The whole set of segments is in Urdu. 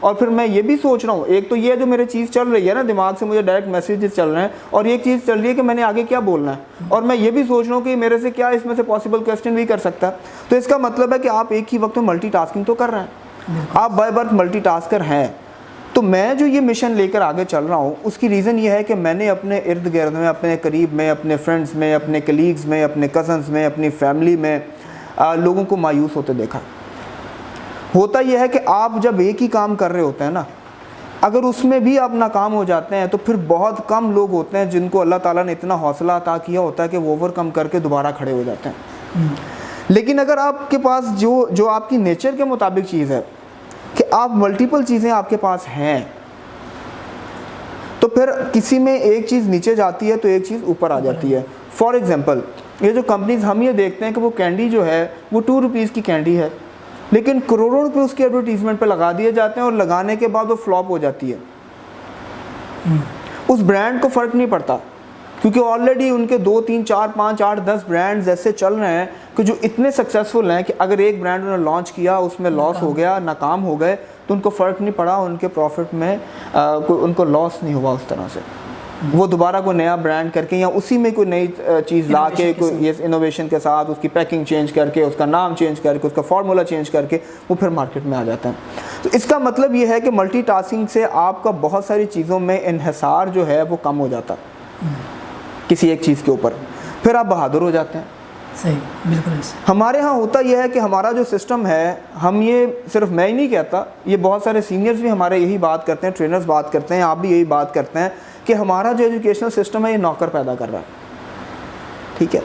اور پھر میں یہ بھی سوچ رہا ہوں, ایک تو یہ جو میرے چیز چل رہی ہے نا, دماغ سے مجھے ڈائریکٹ میسیجز چل رہے ہیں, اور ایک چیز چل رہی ہے کہ میں نے آگے کیا بولنا ہے, اور میں یہ بھی سوچ رہا ہوں کہ میرے سے کیا اس میں سے پاسبل کویسچن بھی کر سکتا ہے. تو اس کا مطلب ہے کہ آپ ایک ہی وقت میں ملٹی ٹاسکنگ تو کر رہے ہیں, آپ بائی برتھ ملٹی ٹاسکر ہیں. تو میں جو یہ مشن لے کر آگے چل رہا ہوں, اس کی ریزن یہ ہے کہ میں نے اپنے ارد گرد میں, اپنے قریب میں, اپنے فرینڈز میں, اپنے کلیگز میں, اپنے کزنز میں, اپنی فیملی میں لوگوں کو مایوس ہوتے دیکھا. ہوتا یہ ہے کہ آپ جب ایک ہی کام کر رہے ہوتے ہیں نا, اگر اس میں بھی آپ ناکام ہو جاتے ہیں تو پھر بہت کم لوگ ہوتے ہیں جن کو اللہ تعالیٰ نے اتنا حوصلہ عطا کیا ہوتا ہے کہ وہ اوور کم کر کے دوبارہ کھڑے ہو جاتے ہیں. لیکن اگر آپ کے پاس جو آپ کی نیچر کے مطابق چیز ہے کہ آپ ملٹیپل چیزیں آپ کے پاس ہیں, تو پھر کسی میں ایک چیز نیچے جاتی ہے تو ایک چیز اوپر آ جاتی ہے. فار ایگزامپل, یہ جو کمپنیز ہم یہ دیکھتے ہیں کہ وہ کینڈی جو ہے وہ 2 روپیز کی کینڈی ہے, لیکن کروڑوں روپے اس کی ایڈورٹیزمنٹ پہ لگا دیے جاتے ہیں, اور لگانے کے بعد وہ فلاپ ہو جاتی ہے. اس برانڈ کو فرق نہیں پڑتا, کیونکہ آلریڈی ان کے 2 3 4 5 8 10 برانڈز ایسے چل رہے ہیں کہ جو اتنے سکسیزفل ہیں کہ اگر ایک برانڈ انہوں نے لانچ کیا, اس میں لاس ہو گیا, ناکام ہو گئے, تو ان کو فرق نہیں پڑا, ان کے پروفٹ میں ان کو لاس نہیں ہوا اس طرح سے. وہ دوبارہ کوئی نیا برانڈ کر کے یا اسی میں کوئی نئی چیز لا کے, کوئی انوویشن کے ساتھ اس کی پیکنگ چینج کر کے, اس کا نام چینج کر کے, اس کا فارمولا چینج کر کے وہ پھر مارکیٹ میں آ جاتا ہے. تو اس کا مطلب یہ ہے کہ ملٹی ٹاسکنگ سے آپ کا بہت ساری چیزوں میں انحصار جو ہے وہ کم ہو جاتا کسی ایک چیز کے اوپر, پھر آپ بہادر ہو جاتے ہیں. صحیح, بالکل. ہمارے ہاں ہوتا یہ ہے کہ ہمارا جو سسٹم ہے, ہم یہ صرف میں ہی نہیں کہتا, یہ بہت سارے سینئرز بھی ہمارے یہی بات کرتے ہیں, ٹرینرز بات کرتے ہیں, آپ بھی یہی بات کرتے ہیں کہ ہمارا جو ایجوکیشنل سسٹم ہے یہ نوکر پیدا کر رہا ہے. ٹھیک ہے,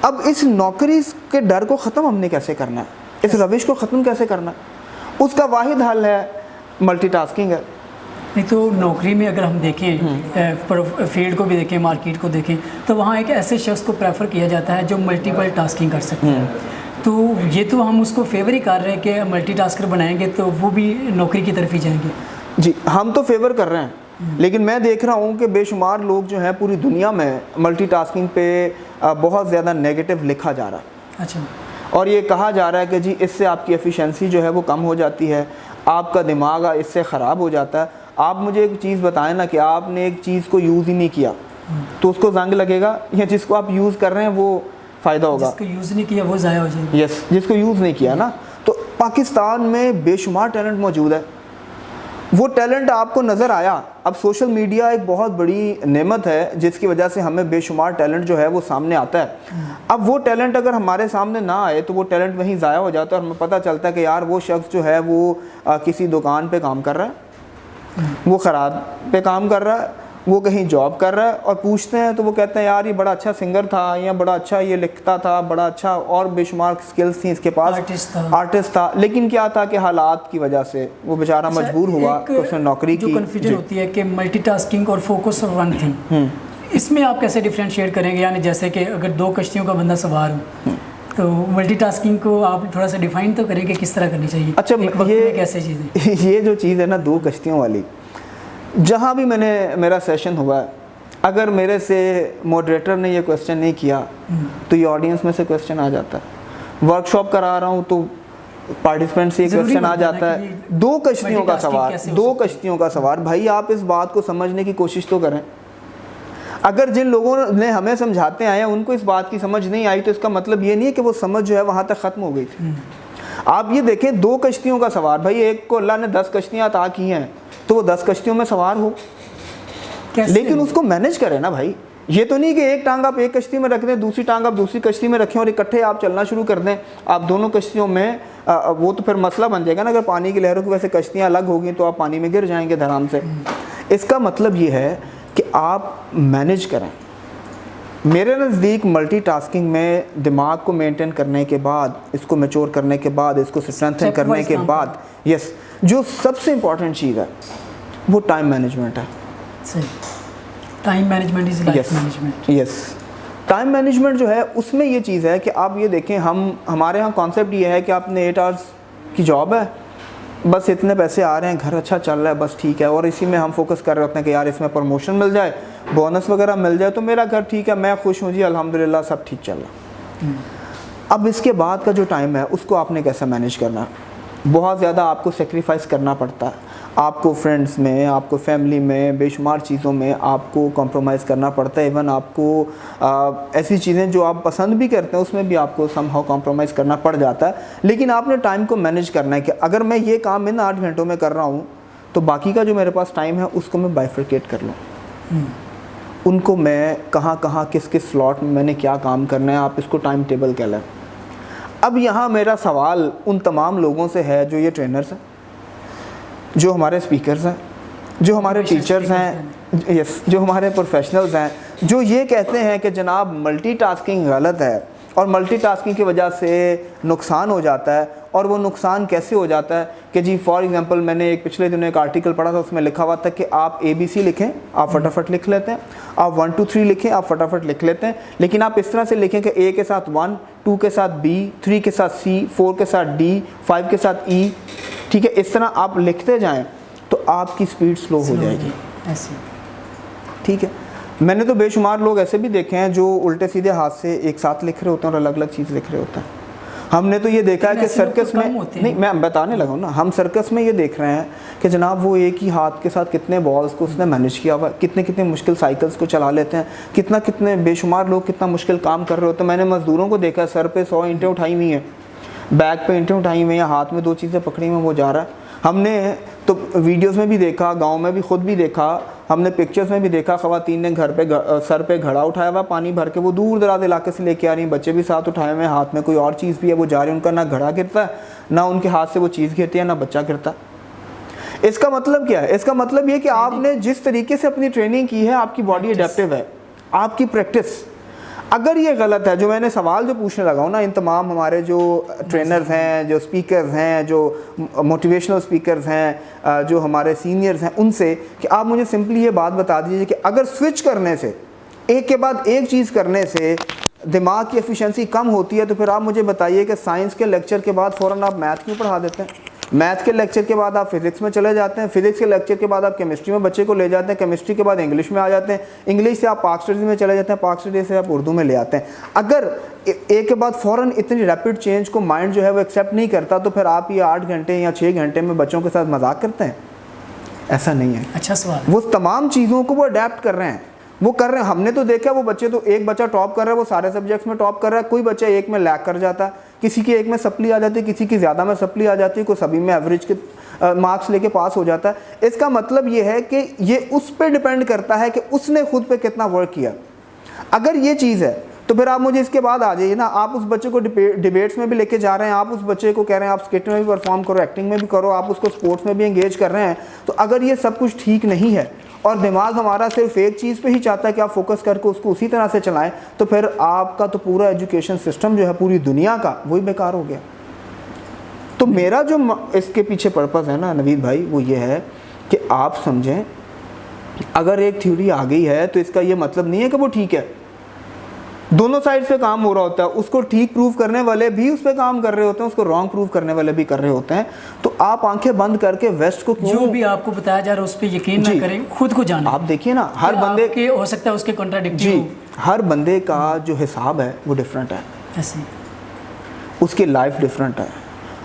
اب اس نوکری کے ڈر کو ختم ہم نے کیسے کرنا ہے, اس روش کو ختم کیسے کرنا ہے, اس کا واحد حل ہے ملٹی ٹاسکنگ ہے. نہیں تو نوکری میں اگر ہم دیکھیں, فیلڈ کو بھی دیکھیں, مارکیٹ کو دیکھیں, تو وہاں ایک ایسے شخص کو پریفر کیا جاتا ہے جو ملٹیپل ٹاسکنگ کر سکتے ہیں. تو یہ تو ہم اس کو فیور ہی کر رہے ہیں کہ ملٹی ٹاسکر بنائیں گے تو وہ بھی نوکری کی طرف ہی جائیں گے. جی, ہم تو فیور کر رہے ہیں, لیکن میں دیکھ رہا ہوں کہ بے شمار لوگ جو ہیں پوری دنیا میں ملٹی ٹاسکنگ پہ بہت زیادہ نیگیٹو لکھا جا رہا ہے. اچھا. اور یہ کہا جا رہا ہے کہ جی اس سے آپ کی ایفیشنسی جو ہے وہ کم ہو جاتی ہے, آپ کا دماغ اس سے خراب ہو جاتا ہے. آپ مجھے ایک چیز بتائیں نا کہ آپ نے ایک چیز کو یوز ہی نہیں کیا تو اس کو زنگ لگے گا, یا جس کو آپ یوز کر رہے ہیں وہ فائدہ ہوگا؟ جس کو یوز نہیں کیا وہ ضائع ہو جائے گا. یس, جس کو یوز نہیں کیا نا. تو پاکستان میں بے شمار ٹیلنٹ موجود ہے, وہ ٹیلنٹ آپ کو نظر آیا. اب سوشل میڈیا ایک بہت بڑی نعمت ہے جس کی وجہ سے ہمیں بے شمار ٹیلنٹ جو ہے وہ سامنے آتا ہے. اب وہ ٹیلنٹ اگر ہمارے سامنے نہ آئے تو وہ ٹیلنٹ وہیں ضائع ہو جاتا ہے, اور ہمیں پتہ چلتا ہے کہ یار وہ شخص جو ہے وہ کسی دکان پہ کام کر رہا ہے, وہ خراب پہ کام کر رہا ہے, وہ کہیں جاب کر رہا ہے, اور پوچھتے ہیں تو وہ کہتے ہیں یار یہ بڑا اچھا سنگر تھا, یا بڑا اچھا یہ لکھتا تھا, بڑا اچھا اور بے شمار سکلز تھیں اس کے پاس, آرٹسٹ تھا, لیکن کیا تھا کہ حالات کی وجہ سے وہ بیچارہ مجبور ہوا تو اس نے نوکری کی. جو کنفیوژن ہوتی ہے کہ ملٹی ٹاسکنگ اور فوکس آن ون تھنگ, اس میں آپ کیسے ڈفرینشیٹ کریں گے؟ یعنی جیسے کہ اگر 2 کشتیوں کا بندہ سوار ہو تو ملٹی ٹاسکنگ کو آپ تھوڑا سا ڈیفائن تو کریں کہ کس طرح کرنی چاہیے. اچھا, یہ کیسے چیز ہے, یہ جو چیز ہے نا 2 کشتیوں والی, جہاں بھی میرا سیشن ہوا ہے, اگر میرے سے موڈریٹر نے یہ کویسچن نہیں کیا تو یہ آڈینس میں سے کویسچن آ جاتا ہے. ورک شاپ کرا رہا ہوں تو پارٹیسپینٹ سے یہ کویسچن آ جاتا ہے. 2 کشتیوں کا سوار, 2 کشتیوں کا سوار. بھائی آپ اس بات کو سمجھنے کی کوشش تو کریں. اگر جن لوگوں نے ہمیں سمجھاتے آئے ہیں ان کو اس بات کی سمجھ نہیں آئی تو اس کا مطلب یہ نہیں ہے کہ وہ سمجھ جو ہے وہاں تک ختم ہو گئی تھی. آپ یہ دیکھیں 2 کشتیوں کا سوار, بھائی ایک کو اللہ نے 10 کشتیاں عطا کی ہیں تو وہ 10 کشتیوں میں سوار ہو, لیکن اس کو مینیج کرے نا بھائی. یہ تو نہیں کہ ایک ٹانگ آپ ایک کشتی میں رکھ دیں, دوسری ٹانگ آپ دوسری کشتی میں رکھیں اور اکٹھے آپ چلنا شروع کر دیں. آپ دونوں کشتیوں میں وہ تو پھر مسئلہ بن جائے گا نا, اگر پانی کی لہروں کی وجہ سے کشتیاں الگ ہوگی تو آپ پانی میں گر جائیں گے دھڑام سے. اس کا مطلب یہ ہے کہ آپ مینیج کریں. میرے نزدیک ملٹی ٹاسکنگ میں دماغ کو مینٹین کرنے کے بعد, اس کو میچور کرنے کے بعد, اس کو اسٹرینتھن کرنے کے بعد, یس, جو سب سے امپورٹنٹ چیز ہے وہ ٹائم مینجمنٹ ہے. Time management is life management. Yes, time management جو ہے اس میں یہ چیز ہے کہ آپ یہ دیکھیں, ہمارے ہاں کانسیپٹ یہ ہے کہ آپ نے 8 آورس کی جاب ہے, بس اتنے پیسے آ رہے ہیں, گھر اچھا چل رہا ہے, بس ٹھیک ہے, اور اسی میں ہم فوکس کر رہے ہوتے ہیں کہ یار اس میں پروموشن مل جائے, بونس وغیرہ مل جائے تو میرا گھر ٹھیک ہے, میں خوش ہوں جی, الحمدللہ سب ٹھیک چل رہا. اب اس کے بعد کا جو ٹائم ہے اس کو آپ نے کیسے مینیج کرنا ہے. بہت زیادہ آپ کو سیکریفائس کرنا پڑتا ہے. آپ کو فرینڈس میں, آپ کو فیملی میں, بے شمار چیزوں میں آپ کو کمپرومائز کرنا پڑتا ہے. ایون آپ کو ایسی چیزیں جو آپ پسند بھی کرتے ہیں اس میں بھی آپ کو سم ہاؤ کمپرومائز کرنا پڑ جاتا ہے. لیکن آپ نے ٹائم کو مینیج کرنا ہے کہ اگر میں یہ کام ان 8 گھنٹوں میں کر رہا ہوں تو باقی کا جو میرے پاس ٹائم ہے اس کو میں بائفرکیٹ کر لوں. ان کو میں کہاں کہاں کس کس سلاٹ میں نے کیا کام کرنا ہے, آپ اس کو ٹائم ٹیبل کہہ لیں. اب یہاں میرا سوال ان تمام لوگوں سے ہے جو یہ ٹرینرز ہیں, جو ہمارے اسپیکرز ہیں, جو ہمارے ٹیچرز ہیں, یس, جو ہمارے پروفیشنلز ہیں, جو یہ کہتے ہیں کہ جناب ملٹی ٹاسکنگ غلط ہے اور ملٹی ٹاسکنگ کی وجہ سے نقصان ہو جاتا ہے. اور وہ نقصان کیسے ہو جاتا ہے کہ جی فار ایگزامپل میں نے ایک پچھلے دنوں ایک آرٹیکل پڑھا تھا, اس میں لکھا ہوا تھا کہ آپ ABC لکھیں, آپ فٹافٹ لکھ لیتے ہیں, آپ 1 2 3 لکھیں, آپ فٹافٹ لکھ لیتے ہیں, لیکن آپ اس طرح سے لکھیں کہ A کے ساتھ 1, 2 کے ساتھ B, 3 کے ساتھ C, 4 کے ساتھ D, 5 کے ساتھ E, ٹھیک ہے, اس طرح آپ لکھتے جائیں تو آپ کی سپیڈ سلو ہو جائے گی. ٹھیک ہے, میں نے تو بے شمار لوگ ایسے بھی دیکھے ہیں جو الٹے سیدھے ہاتھ سے ایک ساتھ لکھ رہے ہوتے ہیں اور الگ الگ چیز لکھ رہے ہوتے ہیں. ہم نے تو یہ دیکھا ہے کہ سرکس میں, نہیں میں بتانے لگا ہوں نا, ہم سرکس میں یہ دیکھ رہے ہیں کہ جناب وہ ایک ہی ہاتھ کے ساتھ کتنے بالز کو اس نے مینیج کیا ہوا ہے, کتنے مشکل سائیکلز کو چلا لیتے ہیں, کتنے بے شمار لوگ کتنا مشکل کام کر رہے ہوتے ہیں. میں نے مزدوروں کو دیکھا ہے سر پہ 100 اینٹیں اٹھائی ہوئی ہیں, بیک پہ اینٹیں اٹھائی ہوئی ہیں, ہاتھ میں 2 چیزیں پکڑی ہوئی ہیں, وہ جا رہا ہے. ہم نے تو ویڈیوز میں بھی دیکھا, گاؤں میں بھی خود بھی دیکھا, ہم نے پکچرز میں بھی دیکھا, خواتین نے گھر پہ سر پہ گھڑا اٹھایا ہوا پانی بھر کے, وہ دور دراز علاقے سے لے کے آ رہی ہیں, بچے بھی ساتھ اٹھائے ہوئے ہیں, ہاتھ میں کوئی اور چیز بھی ہے, وہ جا رہی ہیں, ان کا نہ گھڑا گرتا ہے, نہ ان کے ہاتھ سے وہ چیز گرتی ہے, نہ بچہ گرتا. اس کا مطلب کیا ہے؟ اس کا مطلب یہ کہ آپ نے جس طریقے سے اپنی ٹریننگ کی ہے, آپ کی باڈی اڈیپٹیو ہے, آپ کی پریکٹس. اگر یہ غلط ہے, جو میں نے سوال جو پوچھنے لگا ہوں نا ان تمام ہمارے جو ٹرینرز ہیں, جو اسپیکرز ہیں, جو موٹیویشنل اسپیکرز ہیں, جو ہمارے سینئرز ہیں, ان سے کہ آپ مجھے سمپلی یہ بات بتا دیجیے کہ اگر سوئچ کرنے سے, ایک کے بعد ایک چیز کرنے سے دماغ کی ایفیشنسی کم ہوتی ہے, تو پھر آپ مجھے بتائیے کہ سائنس کے لیکچر کے بعد فوراً آپ میتھ کیوں پڑھا دیتے ہیں, میتھ کے لیکچر کے بعد آپ فزکس میں چلے جاتے ہیں, فزکس کے لیکچر کے بعد آپ کیمسٹری میں بچے کو لے جاتے ہیں, کیمسٹری کے بعد انگلش میں آ جاتے ہیں, انگلش سے آپ پاک اسٹڈیز میں چلے جاتے ہیں, پاک اسٹڈیز سے آپ اردو میں لے آتے ہیں. اگر ایک کے بعد فوراً اتنی ریپڈ چینج کو مائنڈ جو ہے وہ ایکسیپٹ نہیں کرتا, تو پھر آپ یہ 8 گھنٹے یا 6 گھنٹے میں بچوں کے ساتھ مذاق کرتے ہیں. ایسا نہیں ہے. اچھا سوال. وہ تمام چیزوں کو وہ اڈیپٹ کر رہے ہیں, وہ کر رہے ہیں. ہم نے تو دیکھا وہ بچے, تو ایک بچہ ٹاپ کر رہا ہے, وہ سارے سبجیکٹس میں ٹاپ کر رہا ہے, کوئی بچہ ایک میں لیگ کر جاتا ہے, کسی کی ایک میں سپلی آ جاتی ہے, کسی کی زیادہ میں سپلی آ جاتی ہے, کوئی سبھی میں ایوریج کے مارکس لے کے پاس ہو جاتا ہے. اس کا مطلب یہ ہے کہ یہ اس پہ ڈیپینڈ کرتا ہے کہ اس نے خود پہ کتنا ورک کیا. اگر یہ چیز ہے تو پھر آپ مجھے اس کے بعد آ جائیے نا, آپ اس بچے کو ڈیبیٹس میں بھی لے کے جا رہے ہیں, آپ اس بچے کو کہہ رہے ہیں آپ اسکٹ میں بھی پرفارم کرو, ایکٹنگ میں بھی کرو, آپ اس کو اسپورٹس میں بھی انگیج کر رہے ہیں. تو اگر یہ سب کچھ ٹھیک نہیں ہے اور دماغ ہمارا صرف ایک چیز پہ ہی چاہتا ہے کہ آپ فوکس کر کے اس کو اسی طرح سے چلائیں, تو پھر آپ کا تو پورا ایجوکیشن سسٹم جو ہے پوری دنیا کا, وہی بیکار ہو گیا. تو میرا جو اس کے پیچھے پرپز ہے نا نوید بھائی, وہ یہ ہے کہ آپ سمجھیں اگر ایک تھیوری آ گئی ہے تو اس کا یہ مطلب نہیں ہے کہ وہ ٹھیک ہے. دونوں سائڈ سے کام ہو رہا ہوتا ہے, اس کو ٹھیک پروف کرنے والے بھی اس پہ کام کر رہے ہوتے ہیں, اس کو رانگ پروف کرنے والے بھی کر رہے ہوتے ہیں. تو آپ آنکھیں بند کر کے ویسٹ کو جو بھی آپ کو بتایا جا رہا ہے اس پہ یقین نہ کریں, خود کو جانیں. آپ دیکھیے نا, ہر بندے کے ہو سکتا ہے اس کے کنٹراڈکٹری ہو, ہر بندے کا جو حساب ہے وہ ڈفرینٹ ہے. ایسے اس کی لائف ڈفرینٹ ہے,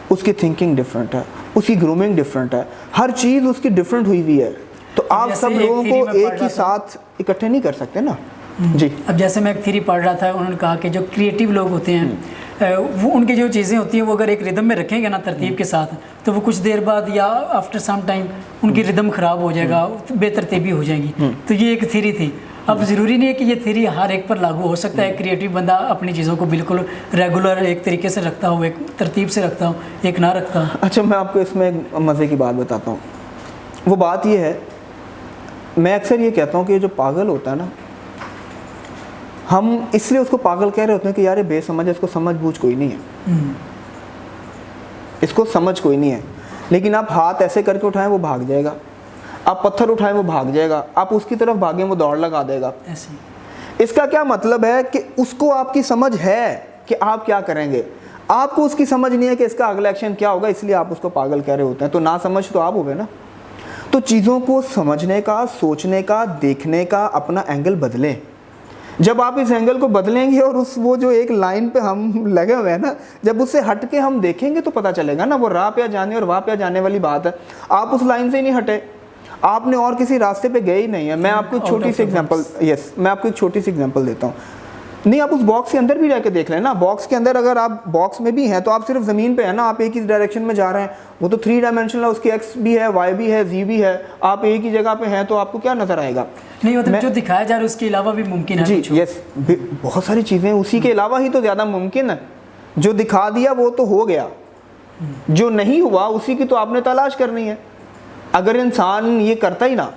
اس کی تھنکنگ ڈفرینٹ ہے, اس کی گرومنگ ڈفرینٹ ہے, ہر چیز اس کی ڈفرینٹ ہوئی ہوئی ہے. تو آپ سب لوگوں کو ایک ہی ساتھ اکٹھے نہیں کر سکتے نا. جی, اب جیسے میں ایک تھیری پڑھ رہا تھا, انہوں نے کہا کہ جو کریٹیو لوگ ہوتے ہیں وہ ان کی جو چیزیں ہوتی ہیں وہ اگر ایک ردم میں رکھیں گے نا ترتیب کے ساتھ, تو وہ کچھ دیر بعد یا آفٹر سم ٹائم ان کی ردم خراب ہو جائے گا, بے ترتیبی ہو جائے گی. تو یہ ایک تھیری تھی. اب ضروری نہیں ہے کہ یہ تھیری ہر ایک پر لاگو ہو سکتا ہے. کریٹیو بندہ اپنی چیزوں کو بالکل ریگولر ایک طریقے سے رکھتا ہو, ایک ترتیب سے رکھتا ہو, ایک نہ رکھتا ہو. اچھا میں آپ کو اس میں ایک مزے کی بات بتاتا ہوں. وہ بات یہ ہے, میں اکثر یہ کہتا ہوں کہ یہ جو پاگل ہوتا ہے نا, ہم اس لیے اس کو پاگل کہہ رہے ہوتے ہیں کہ یار یہ بے سمجھ ہے, اس کو سمجھ بوجھ کوئی نہیں ہے, اس کو سمجھ کوئی نہیں ہے. لیکن آپ ہاتھ ایسے کر کے اٹھائیں وہ بھاگ جائے گا, آپ پتھر اٹھائیں وہ بھاگ جائے گا, آپ اس کی طرف بھاگیں وہ دوڑ لگا دے گا. اس کا کیا مطلب ہے کہ اس کو آپ کی سمجھ ہے کہ آپ کیا کریں گے, آپ کو اس کی سمجھ نہیں ہے کہ اس کا اگلا ایکشن کیا ہوگا, اس لیے آپ اس کو پاگل کہہ رہے ہوتے ہیں. تو نہ سمجھ تو آپ ہو گئے نا. تو چیزوں کو سمجھنے کا, سوچنے کا, دیکھنے کا اپنا اینگل بدلیں. جب آپ اس اینگل کو بدلیں گے اور وہ جو ایک لائن پہ ہم لگے ہوئے ہیں نا، جب اس سے ہٹ کے ہم دیکھیں گے تو پتہ چلے گا نا، وہ راہ پہ جانے اور واہ پہ جانے والی بات ہے. آپ اس لائن سے ہی نہیں ہٹے، آپ نے اور کسی راستے پہ گئے ہی نہیں ہے. میں آپ کو ایک چھوٹی سی ایگزامپل دیتا ہوں. نہیں، آپ اس باکس کے اندر بھی رہ کے دیکھ لیں نا. باکس کے اندر اگر آپ باکس میں بھی ہیں تو آپ صرف زمین پہ ہیں نا، آپ ایک ہی ڈائریکشن میں جا رہے ہیں. وہ تو 3 ڈائمینشنل ہے، اس کی ایکس بھی ہے، وائی بھی ہے، زی بھی ہے. آپ ایک ہی جگہ پہ ہیں تو آپ کو کیا نظر آئے گا؟ نہیں، مطلب جو دکھایا جا رہا ہے اس کے علاوہ بھی ممکن ہے. جی یس، بہت ساری چیزیں اسی کے علاوہ ہی تو زیادہ ممکن ہے. جو دکھا دیا وہ تو ہو گیا، جو نہیں ہوا اسی کی تو آپ نے تلاش کرنی ہے. اگر انسان یہ کرتا ہی نہ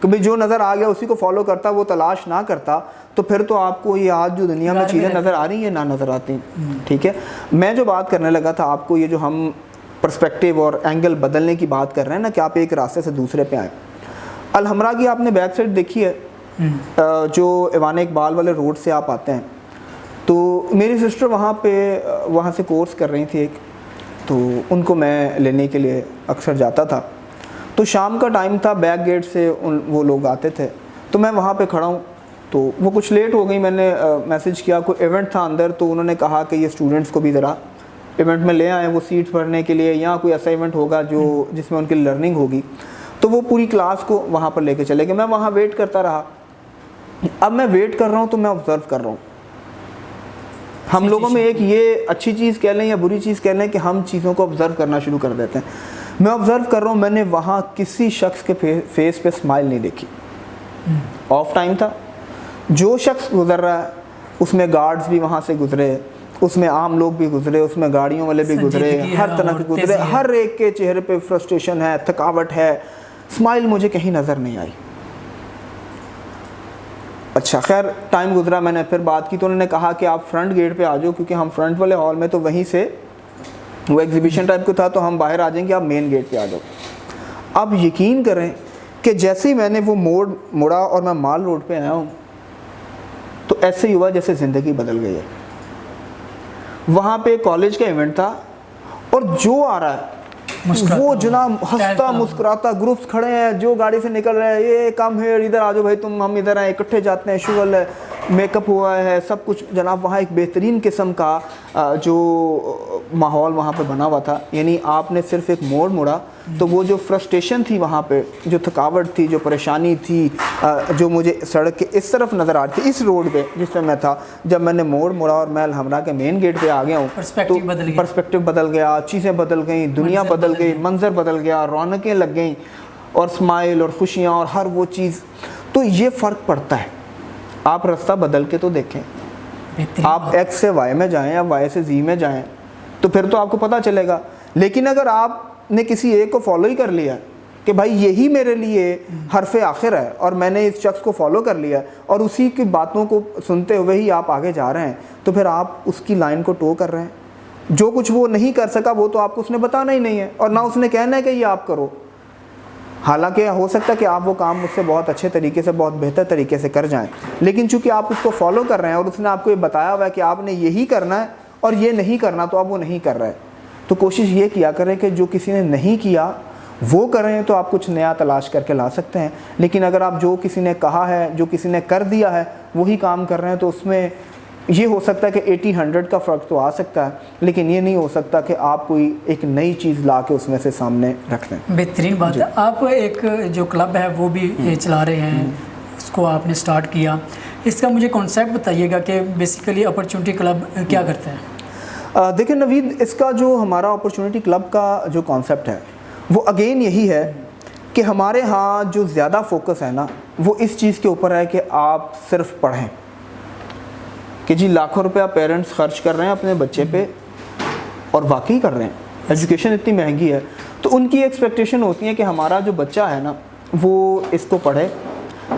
کہ بھئی جو نظر آ گیا اسی کو فالو کرتا، وہ تلاش نہ کرتا، تو پھر تو آپ کو یہ آج جو دنیا میں چیزیں نظر آ رہی ہیں نہ نظر آتی. ٹھیک ہے، میں جو بات کرنے لگا تھا آپ کو، یہ جو ہم پرسپیکٹیو اور اینگل بدلنے کی بات کر رہے ہیں نا، کہ آپ ایک راستے سے دوسرے پہ آئیں. الحمرا کی آپ نے بیک سائڈ دیکھی ہے، جو ایوان اقبال والے روڈ سے آپ آتے ہیں، تو میری سسٹر وہاں سے کورس کر رہی تھی ایک، تو ان کو میں لینے کے لیے اکثر جاتا تھا. تو شام کا ٹائم تھا، بیک گیٹ سے وہ لوگ آتے تھے، تو میں وہاں پہ کھڑا ہوں. تو وہ کچھ لیٹ ہو گئی، میں نے میسج کیا، کوئی ایونٹ تھا اندر، تو انہوں نے کہا کہ یہ اسٹوڈنٹس کو بھی ذرا ایونٹ میں لے آئیں، وہ سیٹس بھرنے کے لیے، یا کوئی ایسا ایونٹ ہوگا جس میں ان کی لرننگ ہوگی. تو وہ پوری کلاس کو وہاں پر لے کے چلے گئے. میں وہاں ویٹ کرتا رہا. اب میں ویٹ کر رہا ہوں تو میں آبزرو کر رہا ہوں. ہم لوگوں میں ایک یہ اچھی چیز کہہ لیں یا بری چیز کہہ لیں کہ ہم چیزوں کو آبزرو کرنا شروع کر دیتے ہیں. میں آبزرو کر رہا ہوں، میں نے وہاں کسی شخص کے فیس پہ اسمائل نہیں دیکھی. آف ٹائم تھا، جو شخص گزر رہا ہے اس میں گارڈز بھی وہاں سے گزرے، اس میں عام لوگ بھی گزرے، اس میں گاڑیوں والے بھی گزرے، ہر طرح کے گزرے. ہر ایک کے چہرے پہ فرسٹریشن ہے، تھکاوٹ ہے. اسمائل مجھے کہیں نظر نہیں آئی. اچھا خیر، ٹائم گزرا، میں نے پھر بات کی تو انہوں نے کہا کہ آپ فرنٹ گیٹ پہ آ جاؤ، کیونکہ ہم فرنٹ والے ہال میں، تو وہیں سے وہ ایگزیبیشن ٹائپ کو تھا، تو ہم باہر آ جائیں گے، آپ مین گیٹ پہ آ جاؤ. اب یقین کریں کہ جیسے ہی میں نے وہ مڑا اور میں مال روڈ پہ آیا ہوں، تو ایسے ہی ہوا جیسے زندگی بدل گئی ہے. وہاں پہ کالج کا ایونٹ تھا، اور جو آ رہا ہے وہ جناب ہنستا مسکراتا، گروپس کھڑے ہیں، جو گاڑی سے نکل رہے ہیں، یہ کم ہے، ادھر آ جاؤ بھائی تم، ہم ادھر آئے، اکٹھے جاتے ہیں، شغل ہے، میک اپ ہوا ہے، سب کچھ جناب. وہاں ایک بہترین قسم کا جو ماحول وہاں پہ بنا ہوا تھا. یعنی آپ نے صرف ایک موڑ مڑا تو وہ جو فرسٹریشن تھی وہاں پہ، جو تھکاوٹ تھی، جو پریشانی تھی، جو مجھے سڑک کے اس طرف نظر آ رہی تھی، اس روڈ پہ جس میں تھا، جب میں نے موڑ مڑا اور میں الحمرا کے مین گیٹ پہ آ گیا ہوں، تو پرسپیکٹیو بدل گیا، چیزیں بدل گئیں، دنیا بدل گئی، منظر بدل گیا، رونقیں لگ گئیں، اور اسمائل اور خوشیاں اور ہر وہ چیز. تو یہ فرق پڑتا ہے. آپ رستہ بدل کے تو دیکھیں، آپ ایکس سے وائی میں جائیں یا وائی سے زی میں جائیں، تو پھر تو آپ کو پتہ چلے گا. لیکن اگر آپ نے کسی ایک کو فالو ہی کر لیا کہ بھائی یہی میرے لیے حرف آخر ہے، اور میں نے اس شخص کو فالو کر لیا اور اسی کی باتوں کو سنتے ہوئے ہی آپ آگے جا رہے ہیں، تو پھر آپ اس کی لائن کو ٹو کر رہے ہیں. جو کچھ وہ نہیں کر سکا وہ تو آپ کو اس نے بتانا ہی نہیں ہے، اور نہ اس نے کہنا ہے کہ یہ آپ کرو. حالانکہ ہو سکتا ہے کہ آپ وہ کام مجھ سے بہت اچھے طریقے سے، بہت بہتر طریقے سے کر جائیں، لیکن چونکہ آپ اس کو فالو کر رہے ہیں اور اس نے آپ کو یہ بتایا ہوا ہے کہ آپ نے یہی کرنا ہے اور یہ نہیں کرنا، تو آپ وہ نہیں کر رہے. تو کوشش یہ کیا کریں کہ جو کسی نے نہیں کیا وہ کریں، تو آپ کچھ نیا تلاش کر کے لا سکتے ہیں. لیکن اگر آپ جو کسی نے کہا ہے، جو کسی نے کر دیا ہے، وہی کام کر رہے ہیں، تو اس میں یہ ہو سکتا ہے کہ 80-100 کا فرق تو آ سکتا ہے، لیکن یہ نہیں ہو سکتا کہ آپ کوئی ایک نئی چیز لا کے اس میں سے سامنے رکھ دیں. بہترین بات ہے. آپ ایک جو کلب ہے وہ بھی چلا رہے ہیں، اس کو آپ نے سٹارٹ کیا. اس کا مجھے کانسیپٹ بتائیے گا کہ بیسیکلی اپرچونٹی کلب کیا کرتا ہے؟ دیکھیں نوید، اس کا جو ہمارا اپرچونٹی کلب کا جو کانسیپٹ ہے وہ اگین یہی ہے کہ ہمارے ہاں جو زیادہ فوکس ہے نا، وہ اس چیز کے اوپر ہے کہ آپ صرف پڑھیں. کہ جی لاکھوں روپیہ پیرنٹس خرچ کر رہے ہیں اپنے بچے پہ، اور واقعی کر رہے ہیں، ایجوکیشن اتنی مہنگی ہے، تو ان کی ایکسپیکٹیشن ہوتی ہے کہ ہمارا جو بچہ ہے نا وہ اس کو پڑھے،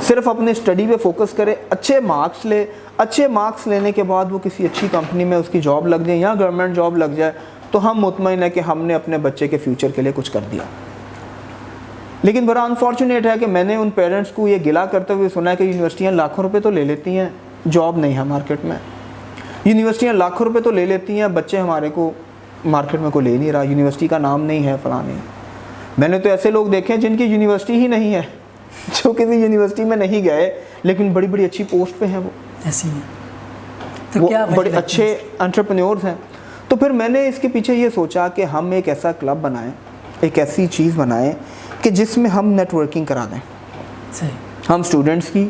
صرف اپنے اسٹڈی پہ فوکس کرے، اچھے مارکس لے، اچھے مارکس لینے کے بعد وہ کسی اچھی کمپنی میں اس کی جاب لگ جائے یا گورنمنٹ جاب لگ جائے، تو ہم مطمئن ہے کہ ہم نے اپنے بچے کے فیوچر کے لیے کچھ کر دیا. لیکن بڑا انفارچونیٹ ہے کہ میں نے ان پیرنٹس کو یہ گلا کرتے ہوئے سنا ہے کہ یونیورسٹیاں لاکھوں روپے تو لے لیتی ہیں، جاب نہیں ہے مارکیٹ میں. یونیورسٹیاں لاکھوں روپے تو لے لیتی ہیں، بچے ہمارے کو مارکیٹ میں کوئی لے نہیں رہا، یونیورسٹی کا نام نہیں ہے، فلاں نہیں. میں نے تو ایسے لوگ دیکھے ہیں جن کی یونیورسٹی ہی نہیں ہے، جو کسی یونیورسٹی میں نہیں گئے لیکن بڑی بڑی اچھی پوسٹ پہ ہیں، وہ ایسی ہیں، تو وہ کیا بڑے اچھے انٹرپرینیورز ہیں. تو پھر میں نے اس کے پیچھے یہ سوچا کہ ہم ایک ایسا کلب بنائیں، ایک ایسی چیز بنائیں کہ جس میں ہم نیٹ ورکنگ کرا دیں. صحیح. ہم اسٹوڈنٹس کی،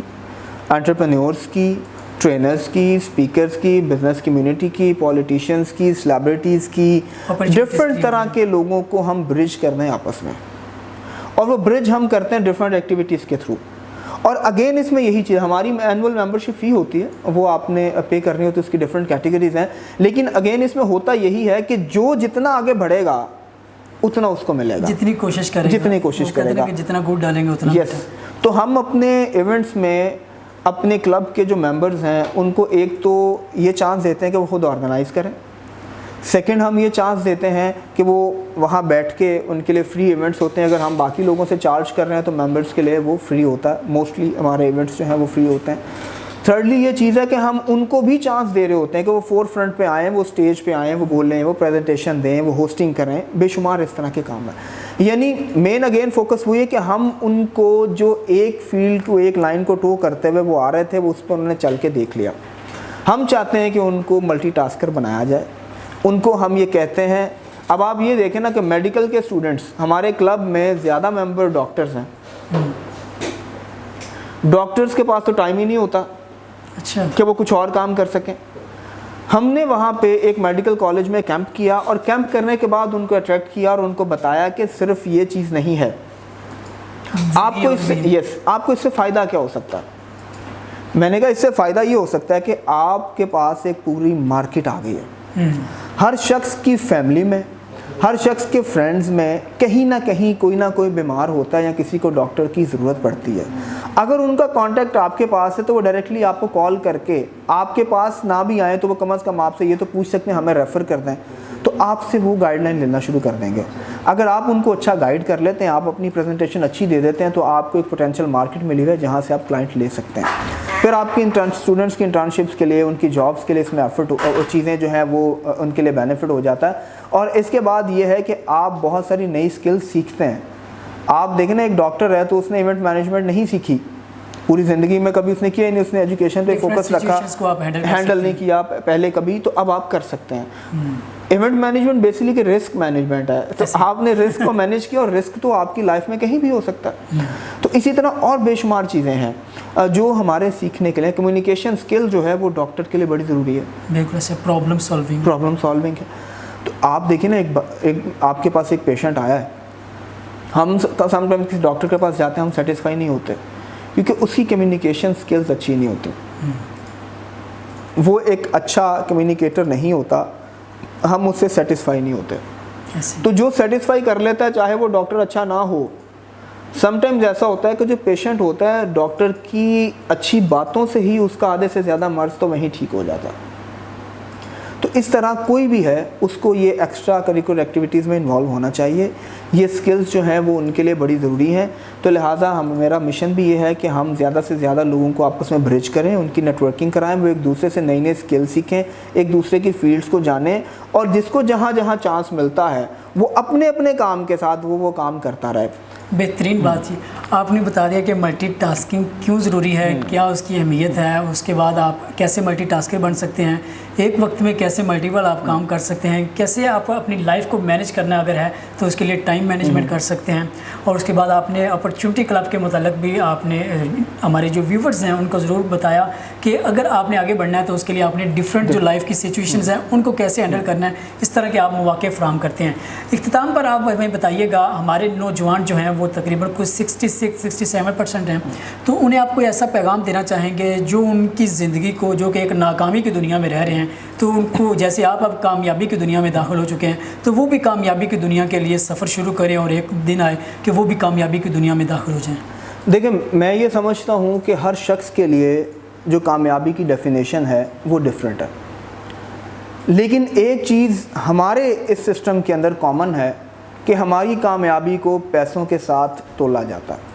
انٹرپرینیورس کی، ٹرینرز کی، اسپیکرز کی، بزنس کمیونٹی کی، پولیٹیشینز کی، سیلیبریٹیز کی، ڈفرینٹ طرح کے لوگوں کو ہم برج کر دیں آپس میں. اور وہ برج ہم کرتے ہیں ڈفرینٹ ایکٹیویٹیز کے تھرو. اور اگین اس میں یہی چیز، ہماری اینول ممبرشپ فی ہوتی ہے، وہ آپ نے پے کرنی ہوتی ہے، اس کی ڈفرینٹ کیٹیگریز ہیں. لیکن اگین اس میں ہوتا یہی ہے کہ جو جتنا آگے بڑھے گا اتنا اس کو ملے گا، جتنی کوشش کرے گا، جتنی کوشش کرے گا، جتنا گوٹ ڈالیں گے اتنا. یس. تو ہم اپنے ایونٹس میں اپنے کلب کے جو ممبرز ہیں ان کو ایک تو یہ چانس دیتے ہیں کہ وہ خود آرگنائز کریں. سیکنڈ، ہم یہ چانس دیتے ہیں کہ وہ وہاں بیٹھ کے، ان کے لیے فری ایونٹس ہوتے ہیں. اگر ہم باقی لوگوں سے چارج کر رہے ہیں تو ممبرس کے لیے وہ فری ہوتا ہے. موسٹلی ہمارے ایونٹس جو ہیں وہ فری ہوتے ہیں. تھرڈلی یہ چیز ہے کہ ہم ان کو بھی چانس دے رہے ہوتے ہیں کہ وہ فور فرنٹ پہ آئیں، وہ اسٹیج پہ آئیں، وہ بولیں، وہ پریزنٹیشن دیں، وہ ہوسٹنگ کریں. بے شمار اس طرح کے کام ہیں. یعنی مین اگین فوکس ہوئی ہے کہ ہم ان کو جو ایک فیلڈ کو، ایک لائن کو ٹو کرتے ہوئے وہ آ رہے تھے، وہ اس پہ انہوں نے چل کے دیکھ لیا. ہم چاہتے ہیں کہ ان کو ملٹی ٹاسکر بنایا جائے. ان کو ہم یہ کہتے ہیں، اب آپ یہ دیکھیں نا کہ میڈیکل کے اسٹوڈنٹس ہمارے کلب میں زیادہ ممبر ڈاکٹرز ہیں. ڈاکٹرز کے پاس تو ٹائم ہی نہیں ہوتا اچھا کہ وہ کچھ اور کام کر سکیں. ہم نے وہاں پہ ایک میڈیکل کالج میں کیمپ کیا، اور کیمپ کرنے کے بعد ان کو اٹریکٹ کیا اور ان کو بتایا کہ صرف یہ چیز نہیں ہے. آپ کو اس سے آپ کو اس سے فائدہ کیا ہو سکتا ہے؟ میں نے کہا اس سے فائدہ یہ ہو سکتا ہے کہ آپ کے پاس ایک پوری مارکیٹ آ گئی ہے. ہر شخص کی فیملی میں، ہر شخص کے فرینڈز میں کہیں نہ کہیں کوئی نہ کوئی بیمار ہوتا ہے یا کسی کو ڈاکٹر کی ضرورت پڑتی ہے. اگر ان کا کانٹیکٹ آپ کے پاس ہے تو وہ ڈائریکٹلی آپ کو کال کر کے، آپ کے پاس نہ بھی آئیں تو وہ کم از کم آپ سے یہ تو پوچھ سکتے ہیں ہمیں ریفر کر دیں، تو آپ سے وہ گائیڈ لائن لینا شروع کر دیں گے. اگر آپ ان کو اچھا گائیڈ کر لیتے ہیں، آپ اپنی پریزنٹیشن اچھی دے دیتے ہیں، تو آپ کو ایک پوٹینشیل مارکیٹ ملی ہے جہاں سے آپ کلائنٹ لے سکتے ہیں. پھر آپ کی اسٹوڈنٹس کی انٹرنشپس کے لیے، ان کی جابس کے لیے اس میں ایفرٹ، چیزیں جو ہیں وہ ان کے لیے بینیفٹ ہو جاتا ہے. اور اس کے بعد یہ ہے کہ آپ بہت ساری نئی اسکلز سیکھتے ہیں. آپ دیکھیں نا، ایک ڈاکٹر ہے تو اس نے ایونٹ مینجمنٹ نہیں سیکھی پوری زندگی میں، کبھی اس نے کیا ہی نہیں. اس نے ایجوکیشن پہ فوکس رکھا، ہینڈل نہیں کیا پہلے کبھی، تو اب آپ کر سکتے ہیں. ایونٹ مینجمنٹ بیسیکلی کہ رسک مینجمنٹ ہے، تو آپ نے رسک کو مینیج کیا، اور رسک تو آپ کی لائف میں کہیں بھی ہو سکتا ہے. تو اسی طرح اور بے شمار چیزیں ہیں جو ہمارے سیکھنے کے لیے. کمیونیکیشن اسکل جو ہے وہ ڈاکٹر کے لیے بڑی ضروری ہے. بالکل سے پرابلم سالونگ ہے. تو آپ دیکھیں نا، ایک آپ کے پاس ایک پیشنٹ آیا ہے، ہم سم ٹائم کسی ڈاکٹر کے پاس جاتے ہیں، ہم سیٹسفائی نہیں ہوتے کیونکہ اس کی کمیونیکیشن اسکلز اچھی نہیں ہوتی. وہ ایک اچھا کمیونیکیٹر نہیں ہوتا، ہم اس سے سیٹسفائی نہیں ہوتے. تو جو سیٹسفائی کر لیتا ہے، چاہے وہ ڈاکٹر اچھا نہ ہو، سم ٹائمز ایسا ہوتا ہے کہ جو پیشنٹ ہوتا ہے، ڈاکٹر کی اچھی باتوں سے ہی اس کا آدھے سے زیادہ مرض تو وہیں ٹھیک ہو جاتا ہے. تو اس طرح کوئی بھی ہے، اس کو یہ ایکسٹرا کریکولر ایکٹیویٹیز میں انوالو ہونا چاہیے. یہ سکلز جو ہیں وہ ان کے لیے بڑی ضروری ہیں. تو لہٰذا میرا مشن بھی یہ ہے کہ ہم زیادہ سے زیادہ لوگوں کو آپس میں برج کریں، ان کی نیٹ ورکنگ کرائیں، وہ ایک دوسرے سے نئی نئی سکل سیکھیں، ایک دوسرے کی فیلڈز کو جانیں، اور جس کو جہاں جہاں چانس ملتا ہے وہ اپنے اپنے کام کے ساتھ وہ کام کرتا رہے. بہترین بات جی. آپ نے بتا دیا کہ ملٹی ٹاسکنگ کیوں ضروری ہے، کیا اس کی اہمیت ہے، اس کے بعد آپ کیسے ملٹی ٹاسکر بن سکتے ہیں، ایک وقت میں کیسے ملٹیپل آپ کام کر سکتے ہیں، کیسے آپ اپنی لائف کو مینیج کرنا اگر ہے تو اس کے لیے ٹائم مینجمنٹ کر سکتے ہیں. اور اس کے بعد آپ نے اپرچونٹی کلب کے متعلق بھی آپ نے ہمارے جو ویورز ہیں ان کو ضرور بتایا کہ اگر آپ نے آگے بڑھنا ہے تو اس کے لیے آپ نے ڈفرینٹ جو لائف کی سچویشنز ہیں ان کو کیسے ہینڈل کرنا ہے، اس طرح کے آپ مواقع فراہم کرتے ہیں. اختتام پر آپ ہمیں بتائیے گا، ہمارے نوجوان جو ہیں وہ تقریباً کچھ 66-67% ہیں، تو انہیں آپ کوئی ایسا پیغام دینا چاہیں گے جو ان کی زندگی کو، جو کہ ایک ناکامی کی دنیا میں رہ رہے ہیں، تو ان کو جیسے آپ اب کامیابی کی دنیا میں داخل ہو چکے ہیں، تو وہ بھی کامیابی کی دنیا کے لیے سفر شروع کریں اور ایک دن آئے کہ وہ بھی کامیابی کی دنیا میں داخل ہو جائیں. دیکھیں، میں یہ سمجھتا ہوں کہ ہر شخص کے لیے جو کامیابی کی ڈیفینیشن ہے وہ ڈیفرنٹ ہے، لیکن ایک چیز ہمارے اس سسٹم کے اندر کامن ہے کہ ہماری کامیابی کو پیسوں کے ساتھ تولا جاتا ہے.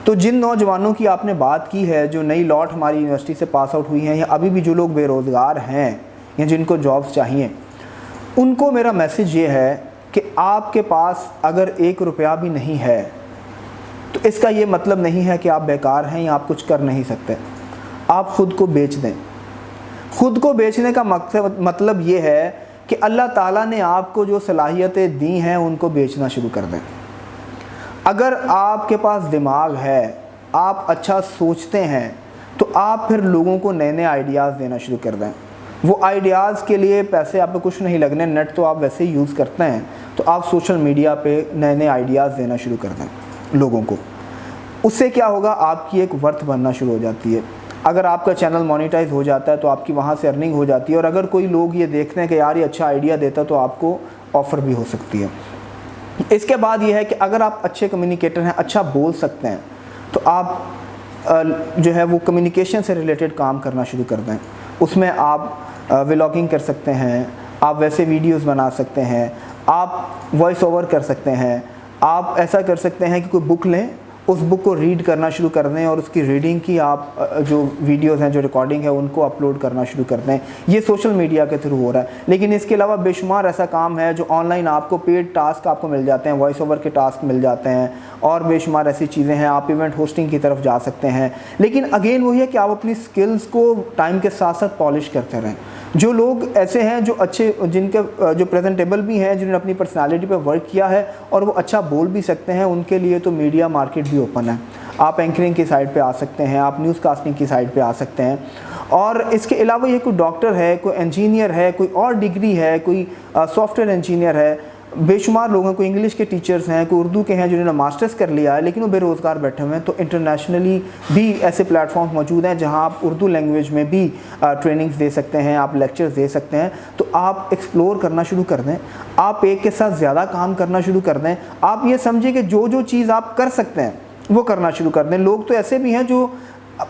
تو جن نوجوانوں کی آپ نے بات کی ہے، جو نئی لاٹ ہماری یونیورسٹی سے پاس آؤٹ ہوئی ہیں، یا ابھی بھی جو لوگ بے روزگار ہیں یا جن کو جابس چاہیے، ان کو میرا میسیج یہ ہے کہ آپ کے پاس اگر 1 روپیہ بھی نہیں ہے تو اس کا یہ مطلب نہیں ہے کہ آپ بیکار ہیں یا آپ کچھ کر نہیں سکتے. آپ خود کو بیچ دیں. خود کو بیچنے کا مطلب یہ ہے کہ اللہ تعالیٰ نے آپ کو جو صلاحیتیں دی ہیں ان کو بیچنا شروع کر دیں. اگر آپ کے پاس دماغ ہے, آپ اچھا سوچتے ہیں, تو آپ پھر لوگوں کو نئے نئے آئیڈیاز دینا شروع کر دیں. وہ آئیڈیاز کے لیے پیسے آپ کو کچھ نہیں لگنے, نیٹ تو آپ ویسے ہی یوز کرتے ہیں, تو آپ سوشل میڈیا پہ نئے نئے آئیڈیاز دینا شروع کر دیں لوگوں کو. اس سے کیا ہوگا, آپ کی ایک ورتھ بننا شروع ہو جاتی ہے. اگر آپ کا چینل مانیٹائز ہو جاتا ہے تو آپ کی وہاں سے ارننگ ہو جاتی ہے, اور اگر کوئی لوگ یہ دیکھتے ہیں کہ یار یہ اچھا آئیڈیا دیتا تو آپ کو آفر بھی ہو سکتی ہے. اس کے بعد یہ ہے کہ اگر آپ اچھے کمیونیکیٹر ہیں, اچھا بول سکتے ہیں, تو آپ جو ہے وہ کمیونیکیشن سے ریلیٹڈ کام کرنا شروع کر دیں. اس میں آپ ولاگنگ کر سکتے ہیں, آپ ویسے ویڈیوز بنا سکتے ہیں, آپ وائس اوور کر سکتے ہیں, آپ ایسا کر سکتے ہیں کہ کوئی بک لیں, اس بک کو ریڈ کرنا شروع کر دیں, اور اس کی ریڈنگ کی آپ جو ویڈیوز ہیں, جو ریکارڈنگ ہے, ان کو اپلوڈ کرنا شروع کر دیں. یہ سوشل میڈیا کے تھرو ہو رہا ہے. لیکن اس کے علاوہ بے شمار ایسا کام ہے جو آن لائن آپ کو پیڈ ٹاسک آپ کو مل جاتے ہیں, وائس اوور کے ٹاسک مل جاتے ہیں, اور بے شمار ایسی چیزیں ہیں. آپ ایونٹ ہوسٹنگ کی طرف جا سکتے ہیں. لیکن اگین وہی ہے کہ آپ اپنی سکلز کو ٹائم کے ساتھ ساتھ پالش کرتے رہیں. جو لوگ ایسے ہیں جو اچھے, جن کے جو پریزنٹیبل بھی ہیں, جنہوں نے اپنی پرسنالٹی پہ ورک کیا ہے اور وہ اچھا بول بھی سکتے ہیں, ان کے لیے تو میڈیا مارکیٹ بھی اوپن ہے. آپ اینکرنگ کی سائڈ پہ آ سکتے ہیں, آپ نیوز کاسٹنگ کی سائڈ پہ آ سکتے ہیں. اور اس کے علاوہ یہ کوئی ڈاکٹر ہے, کوئی انجینئر ہے, کوئی اور ڈگری ہے, کوئی سافٹ ویئر انجینئر ہے. بے شمار لوگوں کو انگلش کے ٹیچرز ہیں, کوئی اردو کے ہیں جنہوں نے ماسٹرز کر لیا ہے لیکن وہ بے روزگار بیٹھے ہوئے ہیں. تو انٹرنیشنلی بھی ایسے پلیٹ فارمز موجود ہیں جہاں آپ اردو لینگویج میں بھی ٹریننگز دے سکتے ہیں, آپ لیکچرز دے سکتے ہیں. تو آپ ایکسپلور کرنا شروع کر دیں, آپ ایک کے ساتھ زیادہ کام کرنا شروع کر دیں. آپ یہ سمجھیں کہ جو چیز آپ کر سکتے ہیں وہ کرنا شروع کر دیں. لوگ تو ایسے بھی ہیں جو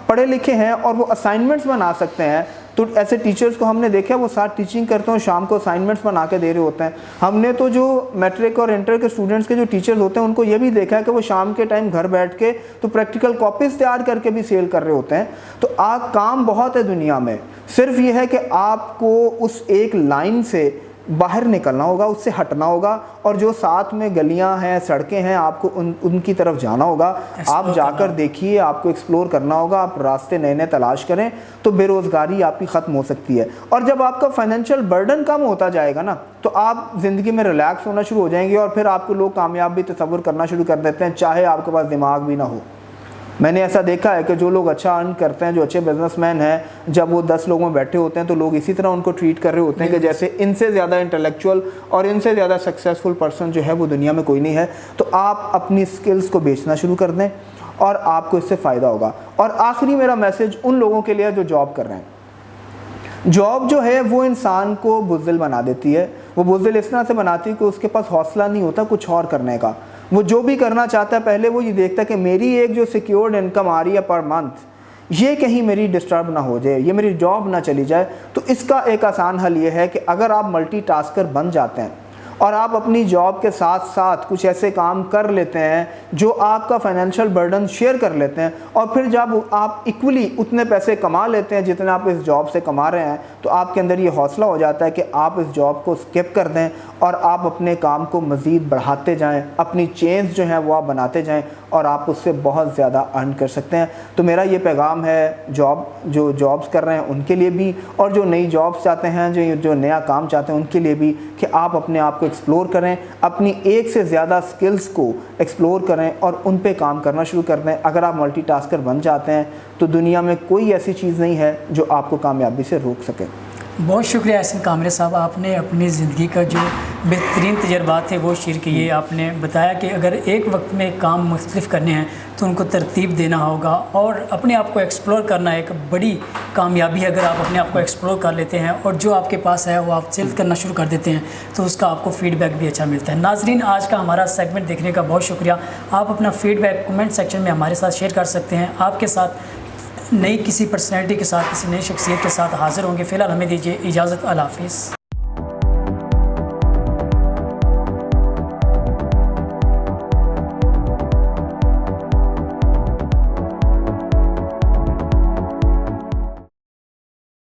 پڑھے لکھے ہیں اور وہ اسائنمنٹس بنا سکتے ہیں. تو ایسے ٹیچرز کو ہم نے دیکھا وہ ساتھ ٹیچنگ کرتے ہیں, شام کو اسائنمنٹس بنا کے دے رہے ہوتے ہیں. ہم نے تو جو میٹرک اور انٹر کے اسٹوڈنٹس کے جو ٹیچرز ہوتے ہیں ان کو یہ بھی دیکھا ہے کہ وہ شام کے ٹائم گھر بیٹھ کے تو پریکٹیکل کاپیز تیار کر کے بھی سیل کر رہے ہوتے ہیں. تو کام بہت ہے دنیا میں, صرف یہ ہے کہ آپ کو اس ایک لائن سے باہر نکلنا ہوگا, اس سے ہٹنا ہوگا, اور جو ساتھ میں گلیاں ہیں, سڑکیں ہیں, آپ کو ان کی طرف جانا ہوگا. آپ جا کر دیکھیے, آپ کو ایکسپلور کرنا ہوگا, آپ راستے نئے نئے تلاش کریں, تو بے روزگاری آپ کی ختم ہو سکتی ہے. اور جب آپ کا فائنینشیل برڈن کم ہوتا جائے گا نا, تو آپ زندگی میں ریلیکس ہونا شروع ہو جائیں گے, اور پھر آپ کو لوگ کامیاب بھی تصور کرنا شروع کر دیتے ہیں, چاہے آپ کے پاس دماغ بھی نہ ہو. میں نے ایسا دیکھا ہے کہ جو لوگ اچھا ارن کرتے ہیں, جو اچھے بزنس مین ہیں, جب وہ 10 لوگوں میں بیٹھے ہوتے ہیں تو لوگ اسی طرح ان کو ٹریٹ کر رہے ہوتے ہیں کہ جیسے ان سے زیادہ انٹلیکچوئل اور ان سے زیادہ سکسیسفل پرسن جو ہے وہ دنیا میں کوئی نہیں ہے. تو آپ اپنی سکلز کو بیچنا شروع کر دیں اور آپ کو اس سے فائدہ ہوگا. اور آخری میرا میسج ان لوگوں کے لیے جو جاب کر رہے ہیں, جاب جو ہے وہ انسان کو بزدل بنا دیتی ہے. وہ بزدل اس طرح سے بناتی ہے کہ اس کے پاس حوصلہ نہیں ہوتا کچھ اور کرنے کا. وہ جو بھی کرنا چاہتا ہے پہلے وہ یہ دیکھتا ہے کہ میری ایک جو سیکیورڈ انکم آ رہی ہے پر منتھ, یہ کہیں میری ڈسٹرب نہ ہو جائے, یہ میری جاب نہ چلی جائے. تو اس کا ایک آسان حل یہ ہے کہ اگر آپ ملٹی ٹاسکر بن جاتے ہیں اور آپ اپنی جاب کے ساتھ ساتھ کچھ ایسے کام کر لیتے ہیں جو آپ کا فائنینشیل برڈن شیئر کر لیتے ہیں, اور پھر جب آپ ایکولی اتنے پیسے کما لیتے ہیں جتنے آپ اس جاب سے کما رہے ہیں, تو آپ کے اندر یہ حوصلہ ہو جاتا ہے کہ آپ اس جاب کو اسکپ کر دیں اور آپ اپنے کام کو مزید بڑھاتے جائیں, اپنی چینز جو ہیں وہ آپ بناتے جائیں, اور آپ اس سے بہت زیادہ ارن کر سکتے ہیں. تو میرا یہ پیغام ہے جو جابس کر رہے ہیں ان کے لیے بھی, اور جو نئی جابس چاہتے ہیں, جو نیا کام چاہتے ہیں ان کے لیے بھی, کہ آپ اپنے آپ کو ایکسپلور کریں, اپنی ایک سے زیادہ سکلز کو ایکسپلور کریں اور ان پہ کام کرنا شروع کر دیں. اگر آپ ملٹی ٹاسکر بن جاتے ہیں تو دنیا میں کوئی ایسی چیز نہیں ہے جو آپ کو کامیابی سے روک سکے. بہت شکریہ احسن کامرے صاحب, آپ نے اپنی زندگی کا جو بہترین تجربات تھے وہ شیئر کیے. آپ نے بتایا کہ اگر ایک وقت میں کام مختلف کرنے ہیں تو ان کو ترتیب دینا ہوگا, اور اپنے آپ کو ایکسپلور کرنا ایک بڑی کامیابی ہے. اگر آپ اپنے آپ کو ایکسپلور کر لیتے ہیں اور جو آپ کے پاس ہے وہ آپ سیل کرنا شروع کر دیتے ہیں تو اس کا آپ کو فیڈ بیک بھی اچھا ملتا ہے. ناظرین, آج کا ہمارا سیگمنٹ دیکھنے کا بہت شکریہ. آپ اپنا فیڈ بیک کمنٹ سیکشن میں ہمارے ساتھ شیئر کر سکتے ہیں. آپ کے ساتھ نئی کسی پرسنالٹی کے ساتھ, کسی نئی شخصیت کے ساتھ حاضر ہوں گے. فی الحال ہمیں دیجیے اجازت. اللہ حافظ.